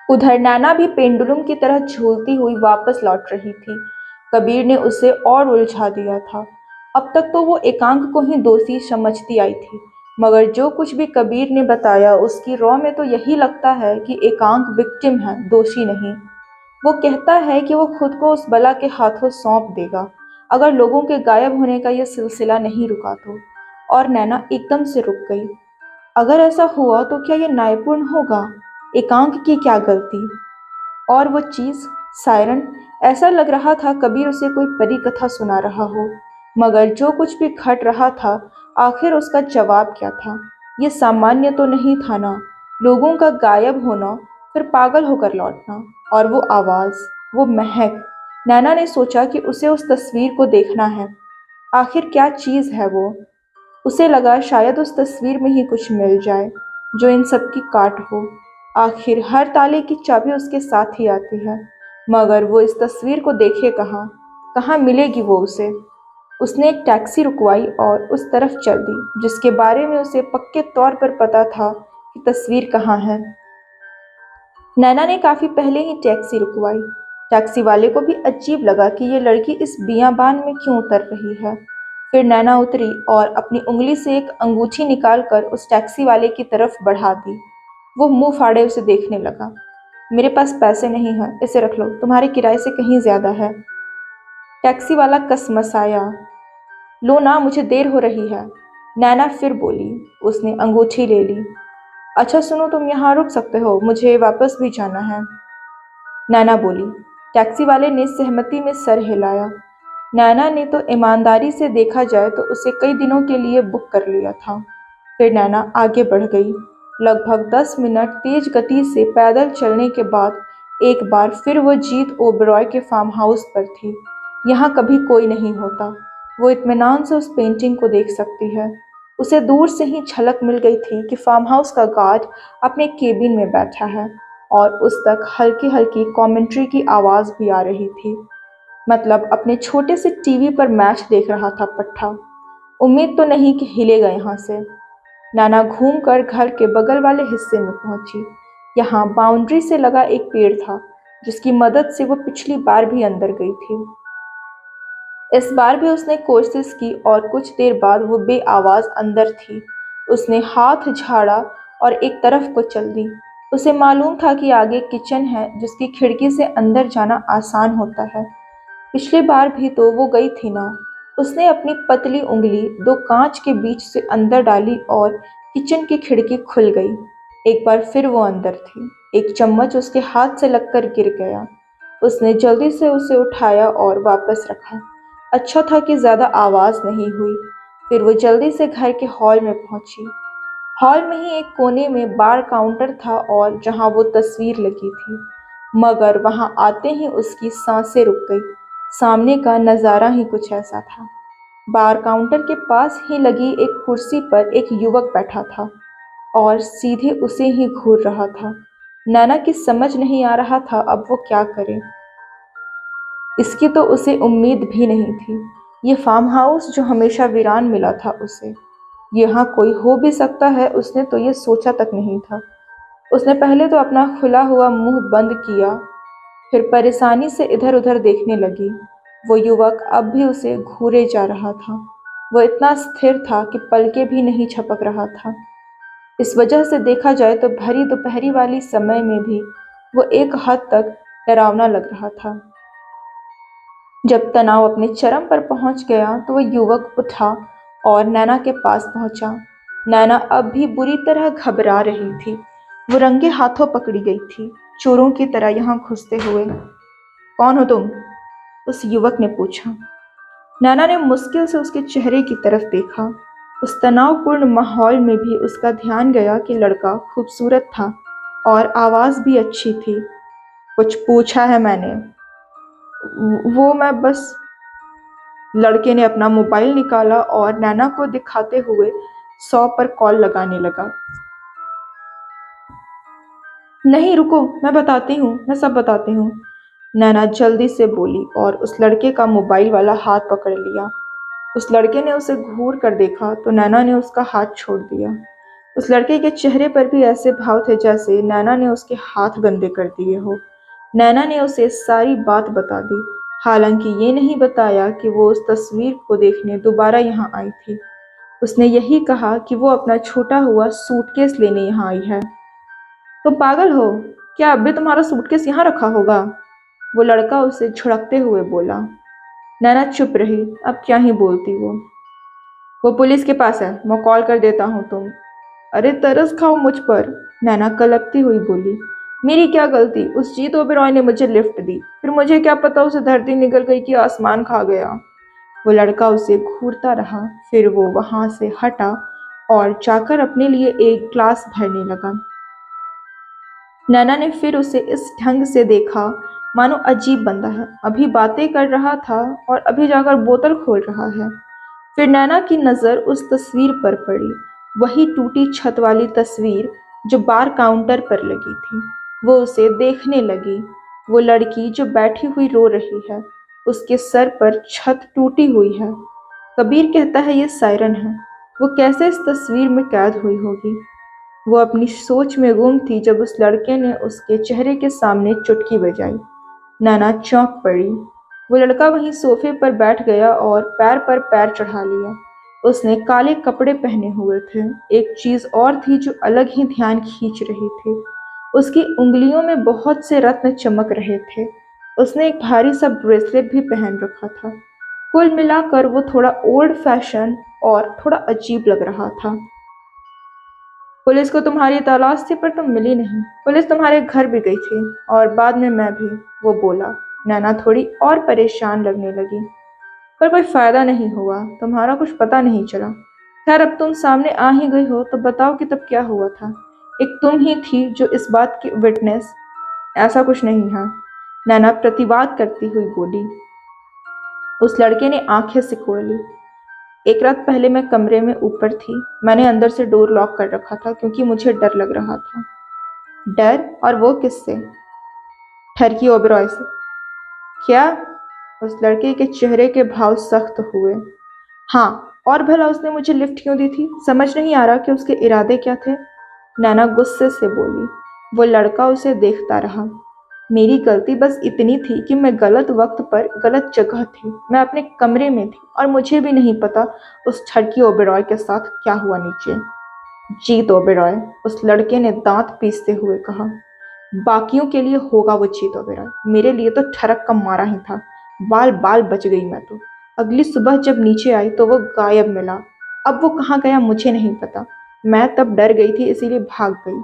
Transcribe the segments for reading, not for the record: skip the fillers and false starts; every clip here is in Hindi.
उधर नैना भी पेंडुलम की तरह झूलती हुई वापस लौट रही थी। कबीर ने उसे और उलझा दिया था। अब तक तो वो एकांक को ही दोषी समझती आई थी, मगर जो कुछ भी कबीर ने बताया उसकी रॉ में तो यही लगता है कि एकांक विक्टिम है, दोषी नहीं। वो कहता है कि वो खुद को उस बला के हाथों सौंप देगा अगर लोगों के गायब होने का यह सिलसिला नहीं रुका तो। और नैना एकदम से रुक गई। अगर ऐसा हुआ तो क्या ये न्यायपूर्ण होगा? एकांक की क्या गलती? और वो चीज, सायरन, ऐसा लग रहा था कबीर उसे कोई परी कथा सुना रहा हो। मगर जो कुछ भी घट रहा था, आखिर उसका जवाब क्या था? ये सामान्य तो नहीं था ना। लोगों का गायब होना, फिर पागल होकर लौटना, और वो आवाज, वो महक। नैना ने सोचा कि उसे उस तस्वीर को देखना है। आखिर क्या चीज है वो? उसे लगा शायद उस तस्वीर में ही कुछ मिल जाए जो इन सब की काट हो। आखिर हर ताले की चाबी उसके साथ ही आती है। मगर वो इस तस्वीर को देखे कहाँ? कहाँ मिलेगी वो उसे? उसने एक टैक्सी रुकवाई और उस तरफ चल दी जिसके बारे में उसे पक्के तौर पर पता था कि तस्वीर कहाँ है। नैना ने काफी पहले ही टैक्सी रुकवाई। टैक्सी वाले को भी अजीब लगा कि ये लड़की इस बियाबान में क्यों उतर रही है। फिर नैना उतरी और अपनी उंगली से एक अंगूठी निकालकर उस टैक्सी वाले की तरफ बढ़ा दी। वो मुंह फाड़े उसे देखने लगा। मेरे पास पैसे नहीं हैं, इसे रख लो, तुम्हारे किराए से कहीं ज्यादा है। टैक्सी वाला कसमसाया। लो ना, मुझे देर हो रही है। नैना फिर बोली। उसने अंगूठी ले ली। अच्छा सुनो, तुम यहाँ रुक सकते हो, मुझे वापस भी जाना है। नैना बोली। टैक्सी वाले ने सहमति में सर हिलाया। नैना ने तो ईमानदारी से देखा जाए तो उसे कई दिनों के लिए बुक कर लिया था। फिर नैना आगे बढ़ गई। लगभग 10 मिनट तेज गति से पैदल चलने के बाद एक बार फिर वो जीत ओबरॉय के फार्म हाउस पर थी। यहाँ कभी कोई नहीं होता। वो इत्मीनान से उस पेंटिंग को देख सकती है। उसे दूर से ही झलक मिल गई थी कि फार्म हाउस का गार्ड अपने केबिन में बैठा है और उस तक हल्की हल्की कमेंट्री की आवाज़ भी आ रही थी। मतलब अपने छोटे से टीवी पर मैच देख रहा था पट्टा। उम्मीद तो नहीं कि हिलेगा यहाँ से। नाना घूमकर घर के बगल वाले हिस्से में पहुंची। यहाँ बाउंड्री से लगा एक पेड़ था जिसकी मदद से वो पिछली बार भी अंदर गई थी। इस बार भी उसने कोशिश की और कुछ देर बाद वो बेआवाज अंदर थी। उसने हाथ झाड़ा और एक तरफ को चल दी। उसे मालूम था कि आगे किचन है जिसकी खिड़की से अंदर जाना आसान होता है। पिछली बार भी तो वो गई थी ना। उसने अपनी पतली उंगली दो कांच के बीच से अंदर डाली और किचन की खिड़की खुल गई। एक बार फिर वो अंदर थी। एक चम्मच उसके हाथ से लगकर गिर गया। उसने जल्दी से उसे उठाया और वापस रखा। अच्छा था कि ज्यादा आवाज नहीं हुई। फिर वो जल्दी से घर के हॉल में पहुंची। हॉल में ही एक कोने में बार काउंटर था और जहां वो तस्वीर लगी थी। मगर वहां आते ही उसकी सांसें रुक गई। सामने का नजारा ही कुछ ऐसा था। बार काउंटर के पास ही लगी एक कुर्सी पर एक युवक बैठा था और सीधे उसे ही घूर रहा था। नैना की समझ नहीं आ रहा था अब वो क्या करे। इसकी तो उसे उम्मीद भी नहीं थी। ये फार्म हाउस जो हमेशा वीरान मिला था उसे, यहाँ कोई हो भी सकता है, उसने तो ये सोचा तक नहीं था। उसने पहले तो अपना खुला हुआ मुंह बंद किया, फिर परेशानी से इधर उधर देखने लगी। वो युवक अब भी उसे घूरे जा रहा था। वो इतना स्थिर था कि पलके भी नहीं झपक रहा था। इस वजह से देखा जाए तो भरी दोपहरी वाली समय में भी वो एक हद तक डरावना लग रहा था। जब तनाव अपने चरम पर पहुंच गया तो वह युवक उठा और नैना के पास पहुंचा। नैना अब भी बुरी तरह घबरा रही थी। वो रंगे हाथों पकड़ी गई थी, चोरों की तरह यहाँ घुसते हुए। कौन हो तुम? उस युवक ने पूछा। नैना ने मुश्किल से उसके चेहरे की तरफ देखा। उस तनावपूर्ण माहौल में भी उसका ध्यान गया कि लड़का खूबसूरत था और आवाज़ भी अच्छी थी। कुछ पूछा है मैंने? वो मैं बस। लड़के ने अपना मोबाइल निकाला और नैना को दिखाते हुए 100 पर कॉल लगाने लगा। नहीं रुको, मैं बताती हूँ, मैं सब बताती हूँ। नैना जल्दी से बोली और उस लड़के का मोबाइल वाला हाथ पकड़ लिया। उस लड़के ने उसे घूर कर देखा तो नैना ने उसका हाथ छोड़ दिया। उस लड़के के चेहरे पर भी ऐसे भाव थे जैसे नैना ने उसके हाथ गंदे कर दिए हो। नैना ने उसे सारी बात बता दी, हालांकि ये नहीं बताया कि वो उस तस्वीर को देखने दोबारा यहाँ आई थी। उसने यही कहा कि वो अपना छूटा हुआ सूटकेस लेने यहाँ आई है। तुम पागल हो? क्या अब भी तुम्हारा सूटकेस यहाँ रखा होगा? वो लड़का उसे झिड़कते हुए बोला। नैना चुप रही। अब क्या ही बोलती वो पुलिस के पास है, मैं कॉल कर देता हूँ तुम। अरे तरस खाओ मुझ पर, नैना कलपती हुई बोली। मेरी क्या गलती? उस जीत ओबेरॉय ने मुझे लिफ्ट दी, फिर मुझे क्या पता उसे धरती निकल गई कि आसमान खा गया। वो लड़का उसे घूरता रहा, फिर वो वहां से हटा और जाकर अपने लिए एक ग्लास भरने लगा। नैना ने फिर उसे इस ढंग से देखा मानो अजीब बंदा है, अभी बातें कर रहा था और अभी जाकर बोतल खोल रहा है। फिर नैना की नज़र उस तस्वीर पर पड़ी, वही टूटी छत वाली तस्वीर जो बार काउंटर पर लगी थी। वो उसे देखने लगी। वो लड़की जो बैठी हुई रो रही है, उसके सर पर छत टूटी हुई है। कबीर कहता है ये सायरन है। वो कैसे इस तस्वीर में कैद हुई होगी? वो अपनी सोच में गुम थी जब उस लड़के ने उसके चेहरे के सामने चुटकी बजाई। नैना चौंक पड़ी। वो लड़का वहीं सोफे पर बैठ गया और पैर पर पैर चढ़ा लिया। उसने काले कपड़े पहने हुए थे। एक चीज और थी जो अलग ही ध्यान खींच रही थी। उसकी उंगलियों में बहुत से रत्न चमक रहे थे। उसने एक भारी सा ब्रेसलेट भी पहन रखा था। कुल मिलाकर वो थोड़ा ओल्ड फैशन और थोड़ा अजीब लग रहा था। पुलिस को तुम्हारी तलाश थी पर तुम मिली नहीं। पुलिस तुम्हारे घर भी गई थी और बाद में मैं भी, वो बोला। नैना थोड़ी और परेशान लगने लगी। पर कोई फायदा नहीं हुआ, तुम्हारा कुछ पता नहीं चला। खैर अब तुम सामने आ ही गई हो तो बताओ कि तब क्या हुआ था। एक तुम ही थी जो इस बात की विटनेस। ऐसा कुछ नहीं है, नैना प्रतिवाद करती हुई बोली। उस लड़के ने आंखें सिकोड़ ली। एक रात पहले मैं कमरे में ऊपर थी। मैंने अंदर से डोर लॉक कर रखा था क्योंकि मुझे डर लग रहा था। डर? और वो किससे? ठरकी ओबेरॉय से। क्या? उस लड़के के चेहरे के भाव सख्त हुए। हाँ, और भला उसने मुझे लिफ्ट क्यों दी थी? समझ नहीं आ रहा कि उसके इरादे क्या थे। नैना गुस्से से बोली। वो लड़का उसे देखता रहा। मेरी गलती बस इतनी थी कि मैं गलत वक्त पर गलत जगह थी। मैं अपने कमरे में थी और मुझे भी नहीं पता उस ठरकी ओबेरॉय के साथ क्या हुआ नीचे। जीत ओबेरॉय, उस लड़के ने दांत पीसते हुए कहा। बाकियों के लिए होगा वो जीत ओबेरॉय, मेरे लिए तो ठरक का मारा ही था। बाल बाल बच गई मैं तो। अगली सुबह जब नीचे आई तो वो गायब मिला। अब वो कहाँ गया मुझे नहीं पता। मैं तब डर गई थी इसीलिए भाग गई।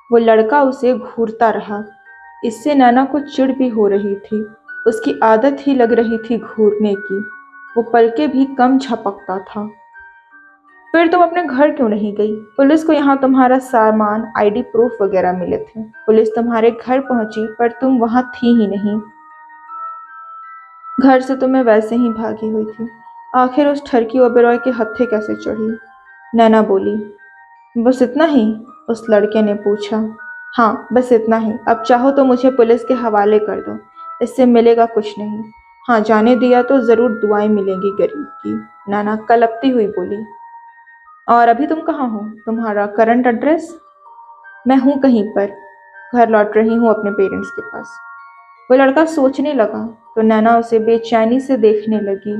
वो लड़का उसे घूरता रहा। इससे नैना को चिढ़ भी हो रही थी। उसकी आदत ही लग रही थी घूरने की। वो पलके भी कम झपकता था। फिर तुम अपने घर क्यों नहीं गई? पुलिस को यहाँ तुम्हारा सामान, आईडी प्रूफ वगैरह मिले थे। पुलिस तुम्हारे घर पहुंची पर तुम वहां थी ही नहीं। घर से तो मैं वैसे ही भागी हुई थी। आखिर उस ठरकी ओबेरॉय के हत्थे कैसे चढ़ी? नैना बोली। बस इतना ही? उस लड़के ने पूछा। हाँ, बस इतना ही। अब चाहो तो मुझे पुलिस के हवाले कर दो, इससे मिलेगा कुछ नहीं। हाँ, जाने दिया तो जरूर दुआएं मिलेंगी गरीब की, नैना कलपती हुई बोली। और अभी तुम कहाँ हो? तुम्हारा करंट एड्रेस? मैं हूँ कहीं पर। घर लौट रही हूँ अपने पेरेंट्स के पास। वो लड़का सोचने लगा तो नैना उसे बेचैनी से देखने लगी।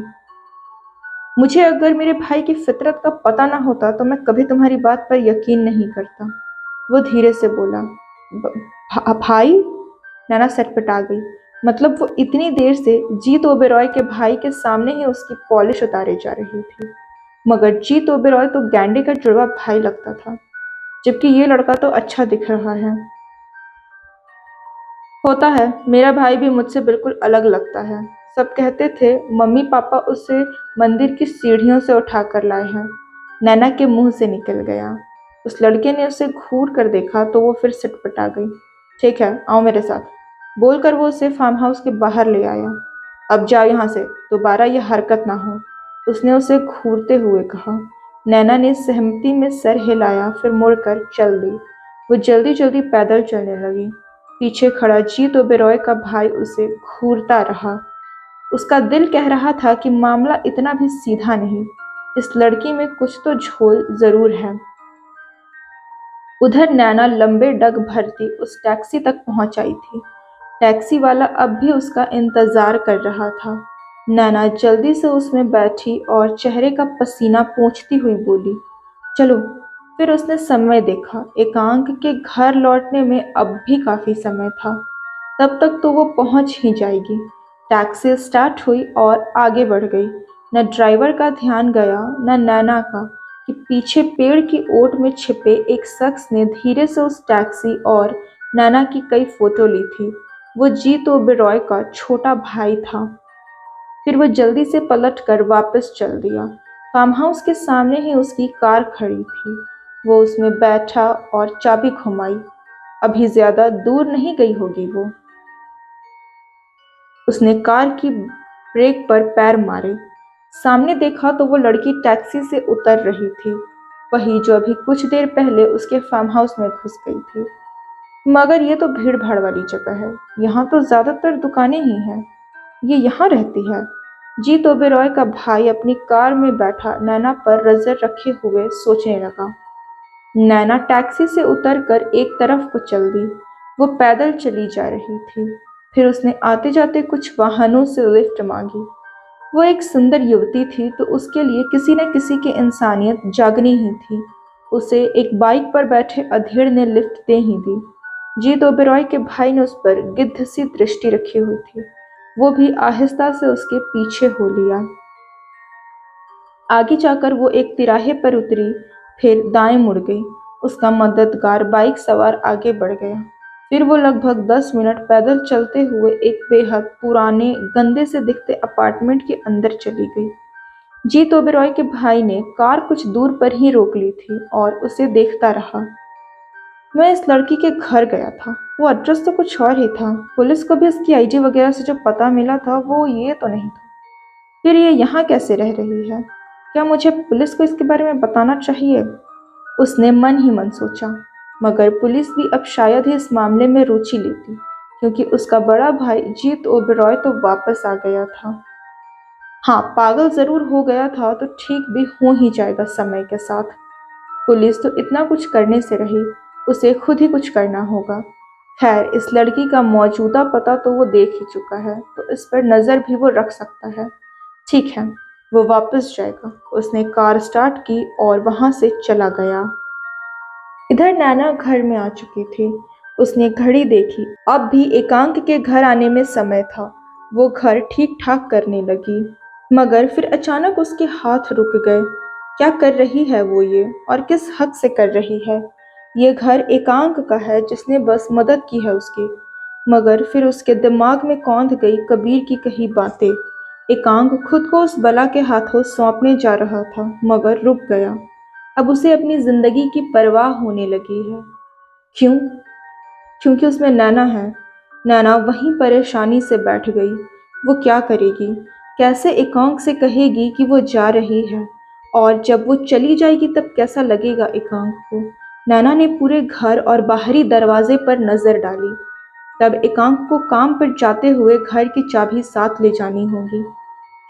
मुझे अगर मेरे भाई की फितरत का पता ना होता तो मैं कभी तुम्हारी बात पर यकीन नहीं करता, वो धीरे से बोला। भाई? नैना सटपटा गई। मतलब वो इतनी देर से जीत ओबेरॉय के भाई के सामने ही उसकी पॉलिश उतारे जा रही थी, मगर जीत ओबेरॉय तो गैंडे का जुड़वा भाई लगता था, जबकि ये लड़का तो अच्छा दिख रहा है। होता है, मेरा भाई भी मुझसे बिल्कुल अलग लगता है। सब कहते थे मम्मी पापा उसे मंदिर की सीढ़ियों से उठा कर लाए हैं। नैना के मुंह से निकल गया। उस लड़के ने उसे घूर कर देखा तो वो फिर सिटपटा गई। ठीक है, आओ मेरे साथ, बोलकर वो उसे फार्म हाउस के बाहर ले आया। अब जाओ यहाँ से, दोबारा ये हरकत ना हो, उसने उसे घूरते हुए कहा। नैना ने सहमति में सर हिलाया, फिर मुड़कर चल दी। वो जल्दी जल्दी पैदल चलने लगी। पीछे खड़ा जीत ओबेरॉय का भाई उसे घूरता रहा। उसका दिल कह रहा था कि मामला इतना भी सीधा नहीं, इस लड़की में कुछ तो झोल जरूर है। उधर नैना लंबे डग भरती उस टैक्सी तक पहुंच आई थी। टैक्सी वाला अब भी उसका इंतजार कर रहा था। नैना जल्दी से उसमें बैठी और चेहरे का पसीना पोंछती हुई बोली, चलो। फिर उसने समय देखा। एकांक के घर लौटने में अब भी काफी समय था। तब तक तो वो पहुंच ही जाएगी। टैक्सी स्टार्ट हुई और आगे बढ़ गई। न ड्राइवर का ध्यान गया न नैना का कि पीछे पेड़ की ओट में छिपे एक शख्स ने धीरे से उस टैक्सी और नैना की कई फोटो ली थी। वो जीत ओबेरॉय का छोटा भाई था। फिर वो जल्दी से पलट कर वापस चल दिया। फार्म हाउस के सामने ही उसकी कार खड़ी थी। वो उसमें बैठा और चाबी घुमाई। अभी ज्यादा दूर नहीं गई होगी वो। उसने कार की ब्रेक पर पैर मारे। सामने देखा तो वो लड़की टैक्सी से उतर रही थी, वही जो अभी कुछ देर पहले उसके फार्म हाउस में घुस गई थी। मगर ये तो भीड़ भाड़ वाली जगह है, यहाँ तो ज्यादातर दुकानें ही हैं। ये यहाँ रहती है। जीत ओबेरॉय का भाई अपनी कार में बैठा नैना पर नजर रखे हुए सोचने लगा। नैना टैक्सी से उतरकर एक तरफ को चल दी। वो पैदल चली जा रही थी। फिर उसने आते जाते कुछ वाहनों से लिफ्ट मांगी। वो एक सुंदर युवती थी तो उसके लिए किसी न किसी की इंसानियत जागनी ही थी। उसे एक बाइक पर बैठे अधेड़ ने लिफ्ट दे ही दी। जीत ओबेरॉय के भाई ने उस पर गिद्ध सी दृष्टि रखी हुई थी। वो भी आहिस्ता से उसके पीछे हो लिया। आगे जाकर वो एक तिराहे पर उतरी, फिर दाएं मुड़ गई। उसका मददगार बाइक सवार आगे बढ़ गया। फिर वो लगभग 10 मिनट पैदल चलते हुए एक बेहद पुराने गंदे से दिखते अपार्टमेंट के अंदर चली गई। जीत ओबेरॉय के भाई ने कार कुछ दूर पर ही रोक ली थी और उसे देखता रहा। मैं इस लड़की के घर गया था। वो एड्रेस तो कुछ और ही था। पुलिस को भी इसकी आईडी वगैरह से जो पता मिला था वो ये तो नहीं था। फिर ये यहाँ कैसे रह रही है? क्या मुझे पुलिस को इसके बारे में बताना चाहिए? उसने मन ही मन सोचा। मगर पुलिस भी अब शायद ही इस मामले में रुचि लेती, क्योंकि उसका बड़ा भाई जीत ओबेरॉय तो वापस आ गया था। हाँ, पागल जरूर हो गया था तो ठीक भी हो ही जाएगा समय के साथ। पुलिस तो इतना कुछ करने से रही, उसे खुद ही कुछ करना होगा। खैर, इस लड़की का मौजूदा पता तो वो देख ही चुका है, तो इस पर नज़र भी वो रख सकता है। ठीक है, वो वापस जाएगा। उसने कार स्टार्ट की और वहां से चला गया। इधर नैना घर में आ चुकी थी। उसने घड़ी देखी। अब भी एकांक के घर आने में समय था। वो घर ठीक ठाक करने लगी। मगर फिर अचानक उसके हाथ रुक गए। क्या कर रही है वो ये, और किस हक से कर रही है? ये घर एकांक का है जिसने बस मदद की है उसकी। मगर फिर उसके दिमाग में कौंध गई कबीर की कही बातें। एकांक खुद को उस बला के हाथों सौंपने जा रहा था, मगर रुक गया। अब उसे अपनी जिंदगी की परवाह होने लगी है। क्यों? क्योंकि उसमें नैना है। नैना वहीं परेशानी से बैठ गई। वो क्या करेगी? कैसे एकांक से कहेगी कि वो जा रही है? और जब वो चली जाएगी तब कैसा लगेगा एकांक को? नैना ने पूरे घर और बाहरी दरवाजे पर नजर डाली। तब एकांक को काम पर जाते हुए घर की चाबी साथ ले जानी होगी।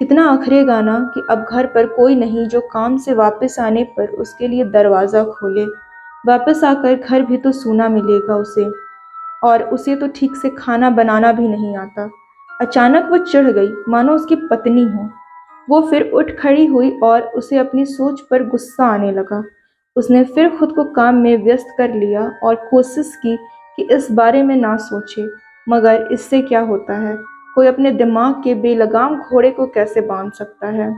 कितना अखरेगा ना कि अब घर पर कोई नहीं जो काम से वापस आने पर उसके लिए दरवाज़ा खोले। वापस आकर घर भी तो सूना मिलेगा उसे, और उसे तो ठीक से खाना बनाना भी नहीं आता। अचानक वो चिढ़ गई, मानो उसकी पत्नी हो। वो फिर उठ खड़ी हुई और उसे अपनी सोच पर गुस्सा आने लगा। उसने फिर खुद को काम में व्यस्त कर लिया और कोशिश की कि इस बारे में ना सोचे। मगर इससे क्या होता है? कोई अपने दिमाग के बेलगाम घोड़े को कैसे बांध सकता है?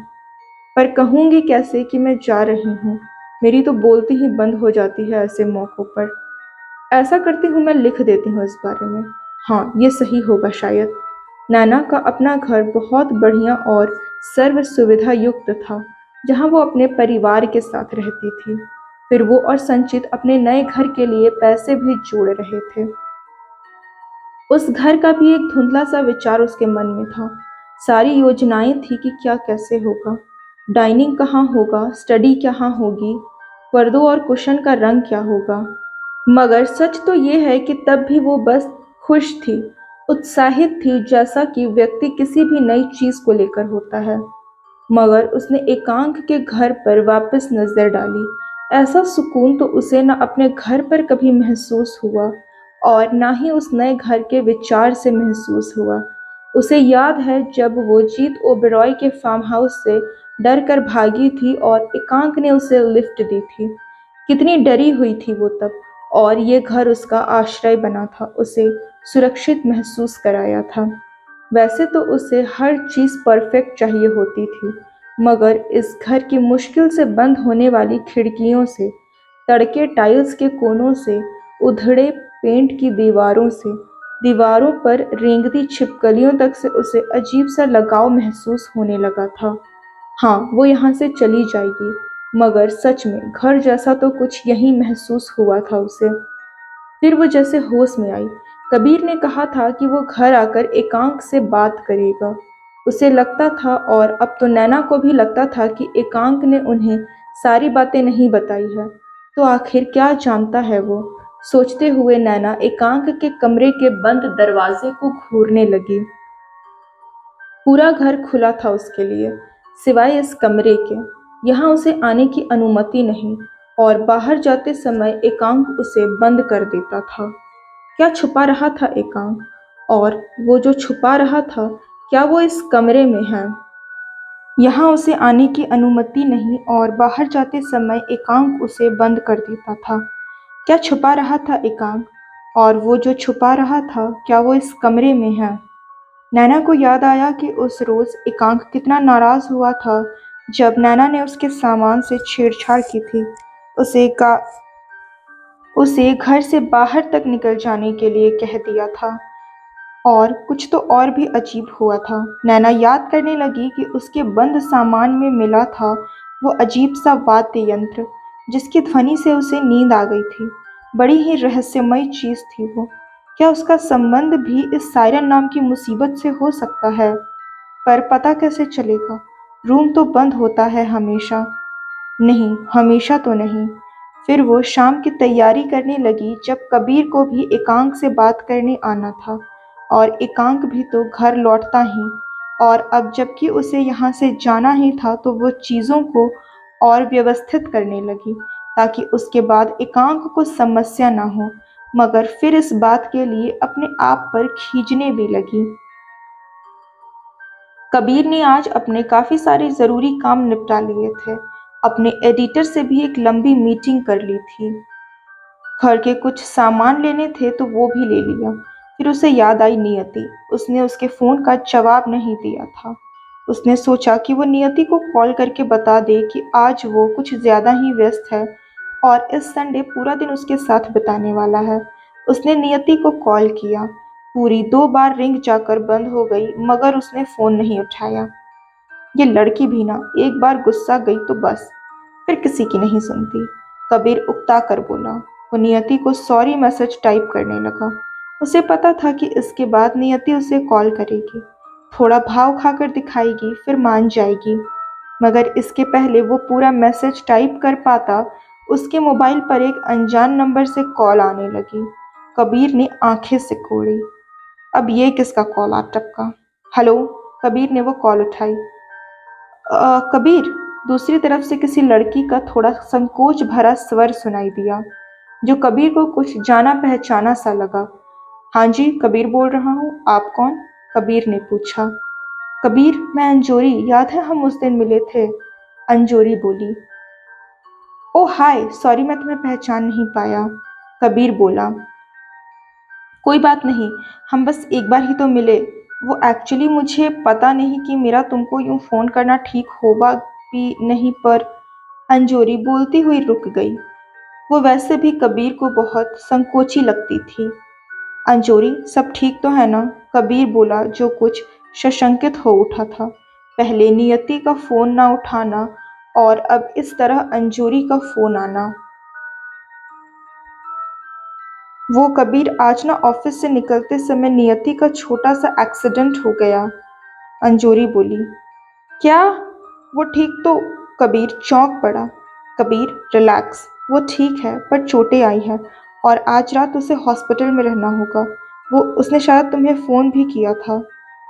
पर कहूँगी कैसे कि मैं जा रही हूँ? मेरी तो बोलती ही बंद हो जाती है ऐसे मौक़ों पर। ऐसा करती हूँ, मैं लिख देती हूँ इस बारे में। हाँ, ये सही होगा शायद। नैना का अपना घर बहुत बढ़िया और सर्व सुविधा युक्त था, जहाँ वो अपने परिवार के साथ रहती थी। फिर वो और संचित अपने नए घर के लिए पैसे भी जोड़ रहे थे। उस घर का भी एक धुंधला सा विचार उसके मन में था। सारी योजनाएं थी कि क्या कैसे होगा। डाइनिंग कहाँ होगा, स्टडी कहाँ होगी, पर्दों और कुशन का रंग क्या होगा। मगर सच तो ये है कि तब भी वो बस खुश थी, उत्साहित थी, जैसा कि व्यक्ति किसी भी नई चीज को लेकर होता है। मगर उसने एकांक के घर पर वापस नजर डाली। ऐसा सुकून तो उसे न अपने घर पर कभी महसूस हुआ और ना ही उस नए घर के विचार से महसूस हुआ। उसे याद है जब वो जीत ओबेरॉय के फार्म हाउस से डर कर भागी थी और एकांक ने उसे लिफ्ट दी थी। कितनी डरी हुई थी वो तब, और ये घर उसका आश्रय बना था, उसे सुरक्षित महसूस कराया था। वैसे तो उसे हर चीज़ परफेक्ट चाहिए होती थी, मगर इस घर की मुश्किल से बंद होने वाली खिड़कियों से, तड़के टाइल्स के कोनों से, उधड़े पेंट की दीवारों से, दीवारों पर रेंगती छिपकलियों तक से उसे अजीब सा लगाव महसूस होने लगा था। हाँ, वो यहाँ से चली जाएगी, मगर सच में घर जैसा तो कुछ यहीं महसूस हुआ था उसे। फिर वो जैसे होश में आई। कबीर ने कहा था कि वो घर आकर एकांक से बात करेगा। उसे लगता था, और अब तो नैना को भी लगता था, कि एकांक ने उन्हें सारी बातें नहीं बताई है। तो आखिर क्या जानता है वो? सोचते हुए नैना एकांक के कमरे के बंद दरवाजे को घूरने लगी। पूरा घर खुला था उसके लिए, सिवाय इस कमरे के। यहाँ उसे आने की अनुमति नहीं, और बाहर जाते समय एकांक उसे बंद कर देता था। क्या छुपा रहा था एकांक? और वो जो छुपा रहा था, क्या वो इस कमरे में है? यहाँ उसे आने की अनुमति नहीं, और बाहर जाते समय एकांक उसे बंद कर देता था। क्या छुपा रहा था एकांक? और वो जो छुपा रहा था, क्या वो इस कमरे में है? नैना को याद आया कि उस रोज़ एकांक कितना नाराज़ हुआ था जब नैना ने उसके सामान से छेड़छाड़ की थी। उसे का उसे घर से बाहर तक निकल जाने के लिए कह दिया था। और कुछ तो और भी अजीब हुआ था। नैना याद करने लगी कि उसके बंद सामान में मिला था वो अजीब सा वाद्य यंत्र, जिसकी ध्वनि से उसे नींद आ गई थी। बड़ी ही रहस्यमय चीज़ थी वो। क्या उसका संबंध भी इस सायरन नाम की मुसीबत से हो सकता है? पर पता कैसे चलेगा? रूम तो बंद होता है हमेशा। नहीं, हमेशा तो नहीं। फिर वो शाम की तैयारी करने लगी, जब कबीर को भी एकांक से बात करने आना था, और एकांक भी तो घर लौटता ही। और अब जबकि उसे यहाँ से जाना ही था, तो वो चीज़ों को और व्यवस्थित करने लगी, ताकि उसके बाद एकांक को समस्या ना हो। मगर फिर इस बात के लिए अपने आप पर खींचने भी लगी। कबीर ने आज अपने काफ़ी सारे ज़रूरी काम निपटा लिए थे। अपने एडिटर से भी एक लंबी मीटिंग कर ली थी। घर के कुछ सामान लेने थे तो वो भी ले लिया। फिर उसे याद आई नियति। उसने उसके फ़ोन का जवाब नहीं दिया था। उसने सोचा कि वो नियति को कॉल करके बता दे कि आज वो कुछ ज़्यादा ही व्यस्त है और इस संडे पूरा दिन उसके साथ बिताने वाला है। उसने नियति को कॉल किया। पूरी 2 बार रिंग जाकर बंद हो गई, मगर उसने फ़ोन नहीं उठाया। ये लड़की भी ना, एक बार गुस्सा गई तो बस, फिर किसी की नहीं सुनती। कबीर उकता कर बोला। वो नियति को सॉरी मैसेज टाइप करने लगा। उसे पता था कि इसके बाद नियति उसे कॉल करेगी, थोड़ा भाव खाकर दिखाएगी, फिर मान जाएगी। मगर इसके पहले वो पूरा मैसेज टाइप कर पाता, उसके मोबाइल पर एक अनजान नंबर से कॉल आने लगी। कबीर ने आंखें सिकोड़ी। अब ये किसका कॉल आ टपका? हेलो। कबीर ने वो कॉल उठाई। कबीर। दूसरी तरफ से किसी लड़की का थोड़ा संकोच भरा स्वर सुनाई दिया, जो कबीर को कुछ जाना पहचाना सा लगा। हाँ जी, कबीर बोल रहा हूँ। आप कौन? कबीर ने पूछा। कबीर, मैं अंजोरी, याद है हम उस दिन मिले थे? अंजोरी बोली। ओह हाय, सॉरी मैं तुम्हें पहचान नहीं पाया। कबीर बोला। कोई बात नहीं, हम बस एक बार ही तो मिले। वो एक्चुअली मुझे पता नहीं कि मेरा तुमको यूँ फ़ोन करना ठीक होगा भी नहीं, पर अंजोरी बोलती हुई रुक गई। वो वैसे भी कबीर को बहुत संकोची लगती थी। अंजोरी, सब ठीक तो है ना? कबीर बोला, जो कुछ सशंकित हो उठा था। पहले नियति का फ़ोन ना उठाना, और अब इस तरह अंजोरी का फ़ोन आना। वो कबीर, आज ना ऑफिस से निकलते समय नियति का छोटा सा एक्सीडेंट हो गया। अंजोरी बोली। क्या? वो ठीक तो? कबीर चौंक पड़ा। कबीर, रिलैक्स, वो ठीक है, पर चोटें आई हैं और आज रात उसे हॉस्पिटल में रहना होगा। वो उसने शायद तुम्हें फ़ोन भी किया था।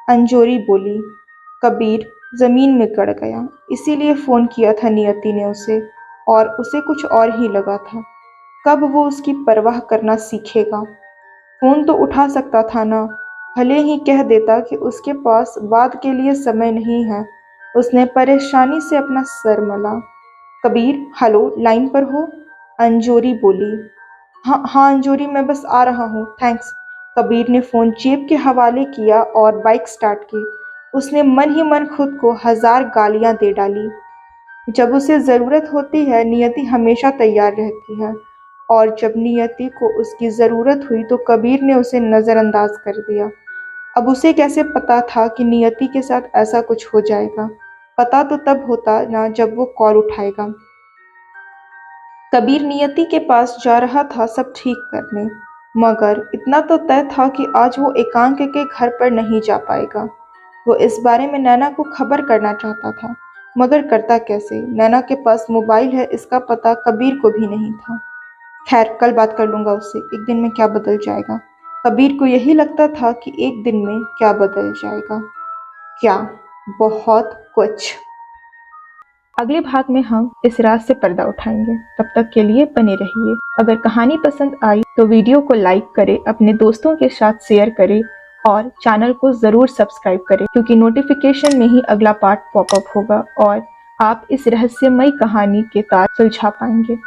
अंजोरी बोली। कबीर ज़मीन में गड़ गया। इसीलिए फ़ोन किया था नियति ने उसे। और उसे कुछ और ही लगा था। कब वो उसकी परवाह करना सीखेगा? फ़ोन तो उठा सकता था ना, भले ही कह देता कि उसके पास बात के लिए समय नहीं है। उसने परेशानी से अपना सर मला। कबीर, हेलो, लाइन पर हो? अंजोरी बोली। हाँ हाँ अंजोरी, मैं बस आ रहा हूँ, थैंक्स। कबीर ने फ़ोन जेब के हवाले किया और बाइक स्टार्ट की। उसने मन ही मन खुद को 1000 गालियाँ दे डाली। जब उसे ज़रूरत होती है नियति हमेशा तैयार रहती है, और जब नियति को उसकी ज़रूरत हुई तो कबीर ने उसे नज़रअंदाज कर दिया। अब उसे कैसे पता था कि नियति के साथ ऐसा कुछ हो जाएगा? पता तो तब होता ना जब वो कॉल उठाएगा। कबीर नियति के पास जा रहा था सब ठीक करने, मगर इतना तो तय था कि आज वो एकांक के घर पर नहीं जा पाएगा। वो इस बारे में नैना को खबर करना चाहता था, मगर करता कैसे? नैना के पास मोबाइल है इसका पता कबीर को भी नहीं था। खैर, कल बात कर लूंगा उससे, एक दिन में क्या बदल जाएगा? कबीर को यही लगता था कि एक दिन में क्या बदल जाएगा। क्या? बहुत कुछ। अगले भाग में हम इस राज से पर्दा उठाएंगे। तब तक के लिए बने रहिए। अगर कहानी पसंद आई तो वीडियो को लाइक करें, अपने दोस्तों के साथ शेयर करें और चैनल को ज़रूर सब्सक्राइब करें, क्योंकि नोटिफिकेशन में ही अगला पार्ट पॉपअप होगा और आप इस रहस्यमयी कहानी के तार सुलझा पाएंगे।